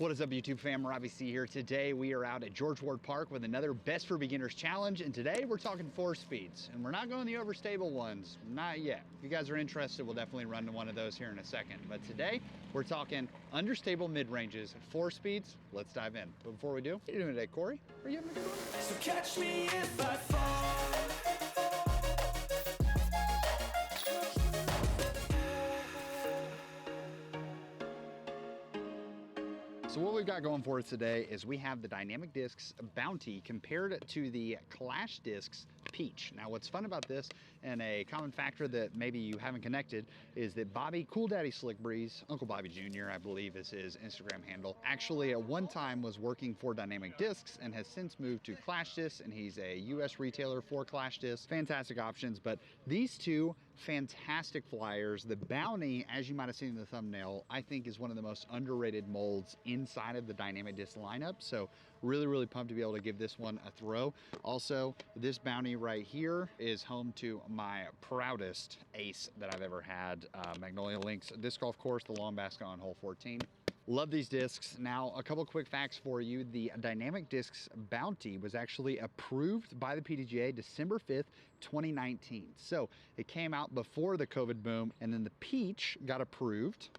What is up, YouTube fam? Robbie C here. Today we are out at George Ward Park with another Best for Beginners challenge, and today we're talking 4-speeds, and we're not going the overstable ones, not yet. If you guys are interested, we'll definitely run to one of those here in a second. But today we're talking understable mid-ranges, 4-speeds. Let's dive in. But before we do, what are you doing today, Corey? Are you having a good one? So catch me if I fall. So what we've got going for us today is we have the Dynamic Discs Bounty compared to the Clash Discs Peach. Now what's fun about this, and a common factor that maybe you haven't connected, is that Bobby, Cool Daddy Slick Breeze, Uncle Bobby Jr., I believe is his Instagram handle, actually at one time was working for Dynamic Discs and has since moved to Clash Discs, and he's a US retailer for Clash Discs. Fantastic options, but these two fantastic flyers. The Bounty, as you might have seen in the thumbnail, I think is one of the most underrated molds inside of the Dynamic Disc lineup. So really pumped to be able to give this one a throw. Also, this Bounty right here is home to my proudest ace that I've ever had, Magnolia Links disc golf course, the long basket on hole 14. Love these discs. Now, a couple quick facts for you. The Dynamic Discs Bounty was actually approved by the PDGA December 5th, 2019. So it came out before the COVID boom, and then the Peach got approved,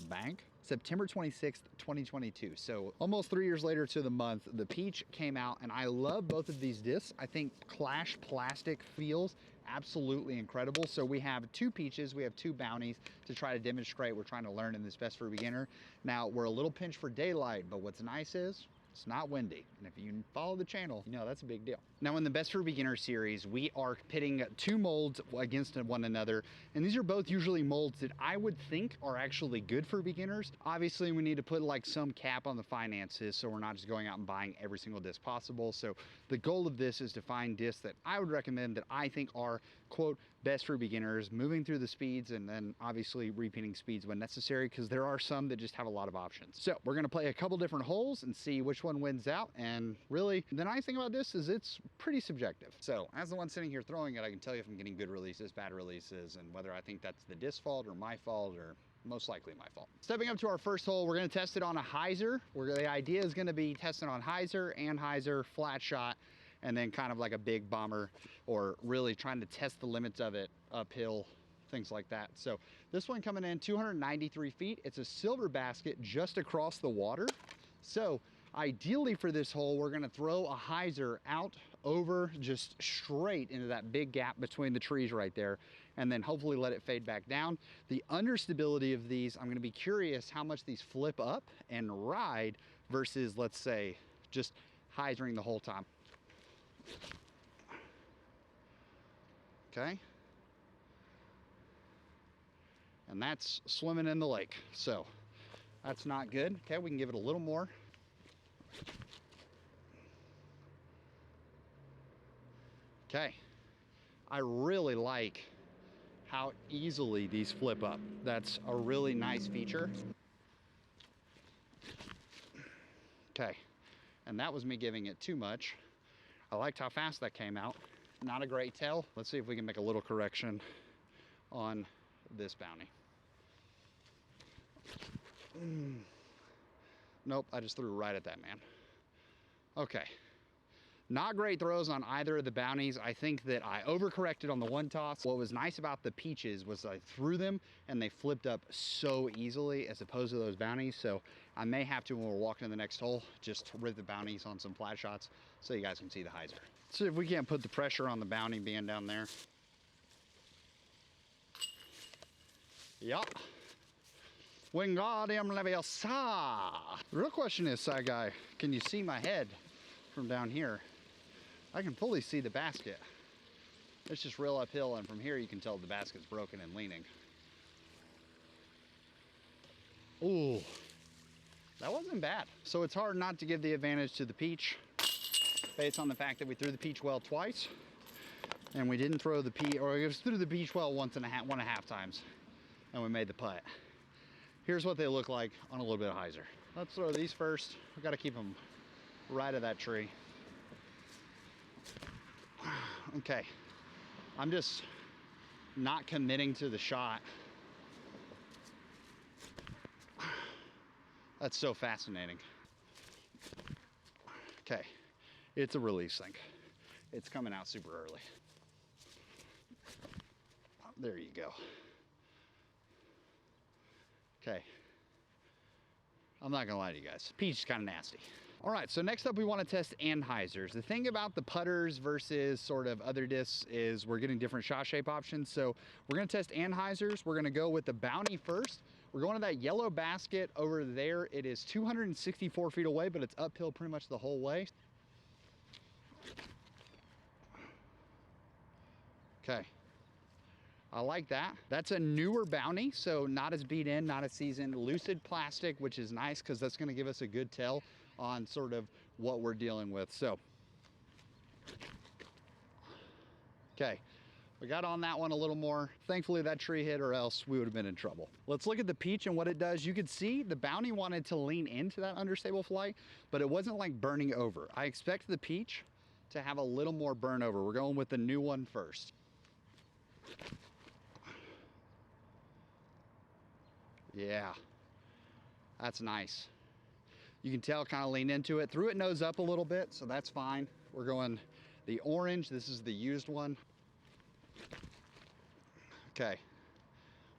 bank, September 26th, 2022. So almost 3 years later to the month, the Peach came out, and I love both of these discs. I think Clash plastic feels absolutely incredible. So we have two Peaches, we have two Bounties to try to demonstrate. We're trying to learn in this Best for Beginner. Now, we're a little pinched for daylight, but what's nice is it's not windy. And if you follow the channel, you know that's a big deal. Now in the Best for Beginner series, we are pitting two molds against one another. And these are both usually molds that I would think are actually good for beginners. Obviously, we need to put like some cap on the finances, so we're not just going out and buying every single disc possible. So the goal of this is to find discs that I would recommend that I think are, quote, best for beginners, moving through the speeds, and then obviously repeating speeds when necessary, because there are some that just have a lot of options. So we're gonna play a couple different holes and see which one wins out. And really, the nice thing about this is it's pretty subjective. So as the one sitting here throwing it, I can tell you if I'm getting good releases, bad releases, and whether I think that's the disc fault or my fault, or most likely my fault. Stepping up to our first hole, we're gonna test it on a Hyzer. The idea is gonna be testing on Hyzer, AnHyzer, flat shot, and then kind of like a big bomber, or really trying to test the limits of it uphill, things like that. So this one coming in 293 feet. It's a silver basket just across the water. So ideally for this hole, we're gonna throw a Hyzer out over just straight into that big gap between the trees right there, and then hopefully let it fade back down. The understability of these, I'm gonna be curious how much these flip up and ride versus, let's say, just Hyzering the whole time. Okay. And that's swimming in the lake. So that's not good. Okay, we can give it a little more. Okay. I really like how easily these flip up. That's a really nice feature. Okay. And that was me giving it too much. I liked how fast that came out. Not a great tell. Let's see if we can make a little correction on this Bounty. Nope, I just threw right at that man. Okay. Not great throws on either of the Bounties. I think that I overcorrected on the one toss. What was nice about the Peaches was I threw them and they flipped up so easily as opposed to those Bounties. So I may have to, when we're walking to the next hole, just rip the Bounties on some flat shots so you guys can see the Hyzer. See if we can't put the pressure on the Bounty being down there. Yup. Wingardium Leviosa. The real question is, side guy, can you see my head from down here? I can fully see the basket. It's just real uphill, and from here you can tell the basket's broken and leaning. Ooh, that wasn't bad. So it's hard not to give the advantage to the Peach based on the fact that we threw the Peach well twice, and we didn't throw the Peach, or it was through the Peach well one and a half times, and we made the putt. Here's what they look like on a little bit of Hyzer. Let's throw these first. We got to keep them right of that tree. Okay, I'm just not committing to the shot. That's so fascinating. Okay, it's a release sink. It's coming out super early. There you go. Okay. I'm not gonna lie to you guys. Peach is kind of nasty. All right, so next up we want to test AnHyzers. The thing about the putters versus sort of other discs is we're getting different shot shape options. So we're gonna test AnHyzers. We're gonna go with the Bounty first. We're going to that yellow basket over there. It is 264 feet away, but it's uphill pretty much the whole way. Okay. I like that. That's a newer Bounty, so not as beat in, not as seasoned. Lucid plastic, which is nice because that's going to give us a good tell on sort of what we're dealing with. So, okay, we got on that one a little more. Thankfully that tree hit, or else we would have been in trouble. Let's look at the Peach and what it does. You could see the Bounty wanted to lean into that understable flight, but it wasn't like burning over. I expect the Peach to have a little more burn over. We're going with the new one first. Yeah, that's nice. You can tell kind of lean into it. Threw it nose up a little bit, so that's fine. We're going the orange. This is the used one. Okay,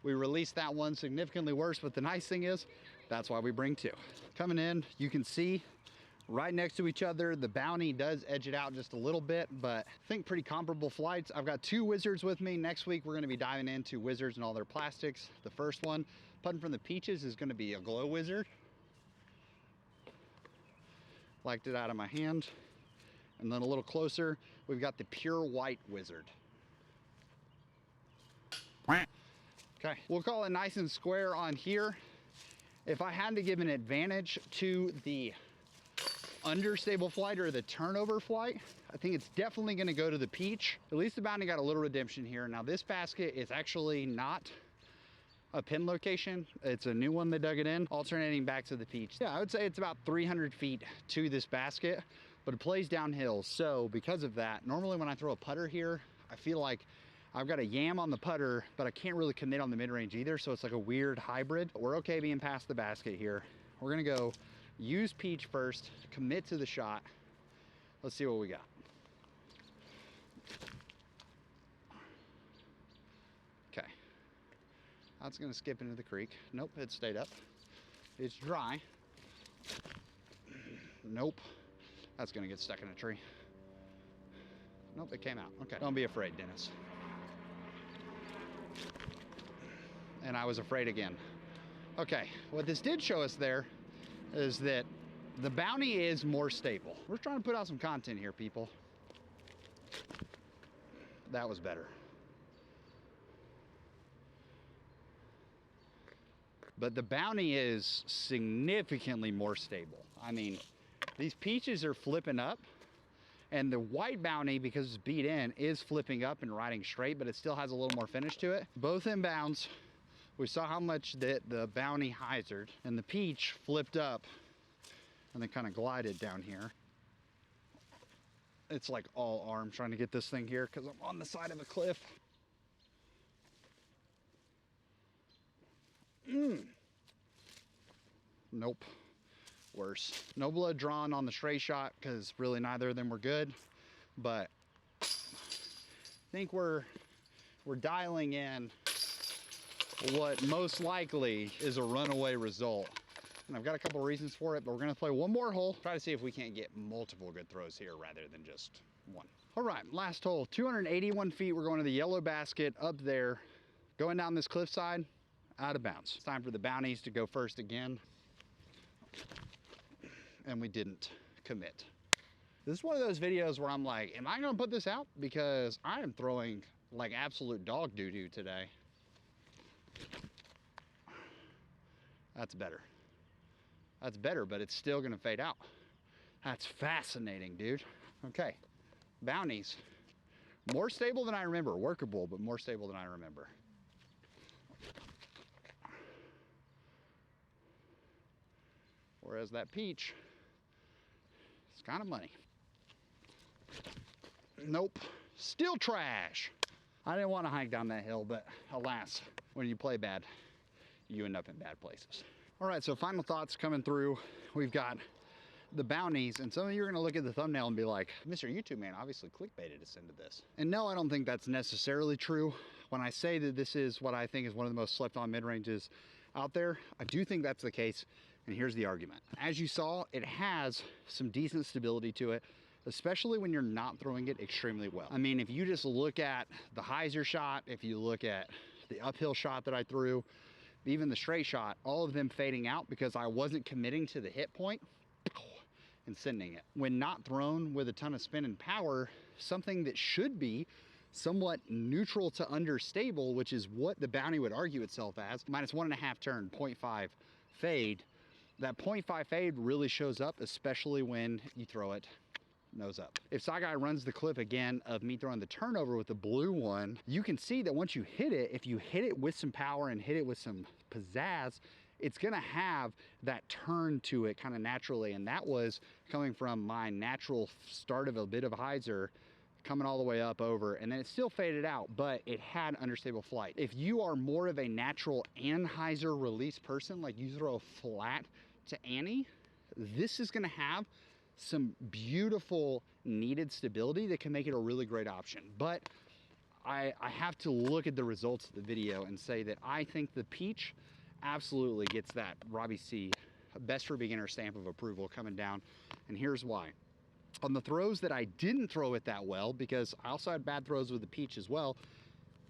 we released that one significantly worse, but the nice thing is that's why we bring two. Coming in, you can see right next to each other. The Bounty does edge it out just a little bit, but I think pretty comparable flights. I've got two Wizards with me. Next week, we're gonna be diving into Wizards and all their plastics. The first one, putting from the Peaches, is gonna be a Glow Wizard. Liked it out of my hand. And then a little closer, we've got the Pure White Wizard. Okay, we'll call it nice and square on here. If I had to give an advantage to the understable flight or the turnover flight, I think it's definitely gonna go to the Peach. At least the Bounty got a little redemption here. Now this basket is actually not a pin location. It's a new one they dug it in, alternating back to the Peach. Yeah, I would say it's about 300 feet to this basket, but it plays downhill. So because of that, normally when I throw a putter here, I feel like I've got a yam on the putter, but I can't really commit on the mid-range either. So it's like a weird hybrid. But we're okay being past the basket here. We're gonna go use Peach first, commit to the shot. Let's see what we got. Okay. That's gonna skip into the creek. Nope, it stayed up. It's dry. Nope. That's gonna get stuck in a tree. Nope, it came out. Okay, don't be afraid, Dennis. And I was afraid again. Okay, what this did show us there is that the Bounty is more stable. We're trying to put out some content here, people. That was better. But the Bounty is significantly more stable. I mean, these Peaches are flipping up, and the white Bounty, because it's beat in, is flipping up and riding straight, but it still has a little more finish to it. Both inbounds, we saw how much that the Bounty hyzered, and the Peach flipped up and then kind of glided down here. It's like all arm trying to get this thing here because I'm on the side of a cliff. Nope, worse. No blood drawn on the stray shot because really neither of them were good, but I think we're dialing in what most likely is a runaway result. And I've got a couple reasons for it, but we're gonna play one more hole, try to see if we can't get multiple good throws here rather than just one. All right, last hole, 281 feet. We're going to the yellow basket up there, going down this cliffside, out of bounds. It's time for the Bounties to go first again. And we didn't commit. This is one of those videos where I'm like, am I gonna put this out? Because I am throwing like absolute dog doo-doo today. That's better. That's better, but it's still gonna fade out. That's fascinating, dude. Okay, Bounties. More stable than I remember. Workable, but more stable than I remember. Whereas that Peach, it's kind of money. Nope, still trash. I didn't want to hike down that hill, but alas, when you play bad, you end up in bad places. All right, so final thoughts coming through. We've got the bounties, and some of you are gonna look at the thumbnail and be like, Mr. YouTube man obviously clickbaited us into this. And no, I don't think that's necessarily true. When I say that this is what I think is one of the most slept on mid-ranges out there, I do think that's the case, and here's the argument. As you saw, it has some decent stability to it, especially when you're not throwing it extremely well. I mean, if you just look at the Hyzer shot, if you look at the uphill shot that I threw, even the straight shot, all of them fading out because I wasn't committing to the hit point and sending it. When not thrown with a ton of spin and power, something that should be somewhat neutral to understable, which is what the bounty would argue itself as, -1.5 turn, 0.5 fade. That 0.5 fade really shows up, especially when you throw it nose up. If Sagai runs the clip again of me throwing the turnover with the blue one, you can see that once you hit it, if you hit it with some power and hit it with some pizzazz, it's gonna have that turn to it kind of naturally. And that was coming from my natural start of a bit of a Hyzer, coming all the way up over, and then it still faded out, but it had understable flight. If you are more of a natural AnHyzer release person, like you throw flat to Annie, this is gonna have some beautiful needed stability that can make it a really great option. But I have to look at the results of the video and say that I think the Peach absolutely gets that Robbie C best for beginner stamp of approval coming down, and here's why. On the throws that I didn't throw it that well, because I also had bad throws with the Peach as well,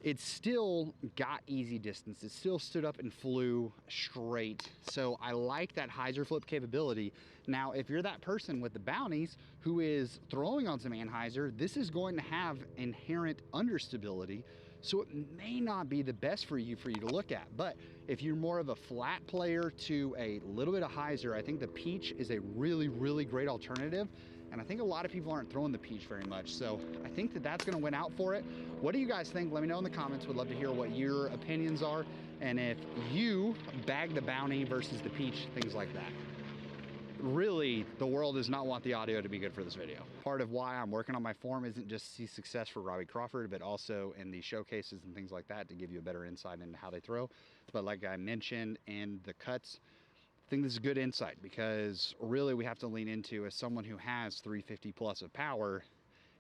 it still got easy distance. It still stood up and flew straight. So I like that Hyzer flip capability. Now, if you're that person with the bounties who is throwing on some AnHyzer, this is going to have inherent understability. So it may not be the best for you to look at. But if you're more of a flat player to a little bit of Hyzer, I think the Peach is a really, really great alternative. And I think a lot of people aren't throwing the Peach very much. So I think that that's gonna win out for it. What do you guys think? Let me know in the comments. Would love to hear what your opinions are. And if you bag the bounty versus the Peach, things like that. Really, the world does not want the audio to be good for this video. Part of why I'm working on my form isn't just to see success for Robbie Crawford, but also in the showcases and things like that to give you a better insight into how they throw. But like I mentioned in the cuts, I think this is good insight, because really we have to lean into, as someone who has 350 plus of power,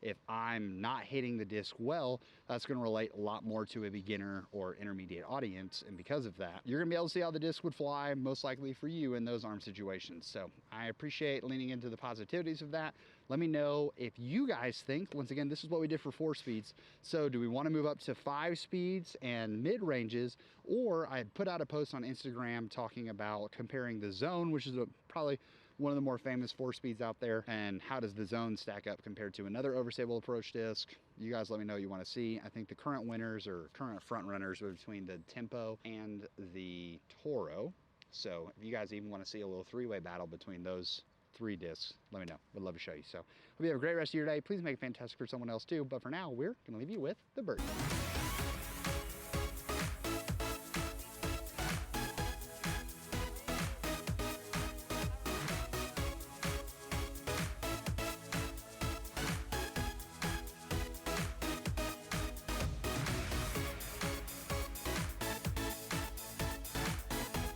if I'm not hitting the disc well, that's going to relate a lot more to a beginner or intermediate audience. And because of that, you're going to be able to see how the disc would fly most likely for you in those arm situations. So I appreciate leaning into the positivities of that. Let me know if you guys think, once again, this is what we did for 4 speeds. So do we want to move up to 5 speeds and mid ranges? Or I had put out a post on Instagram talking about comparing the zone, which is probably one of the more famous 4 speeds out there, and how does the zone stack up compared to another overstable approach disc. You guys let me know what you want to see. I think the current winners or current front runners were between the Tempo and the Toro. So if you guys even want to see a little 3-way battle between those 3 discs, let me know. Would love to show you. So hope you have a great rest of your day. Please make it fantastic for someone else too. But for now, we're going to leave you with the birdie.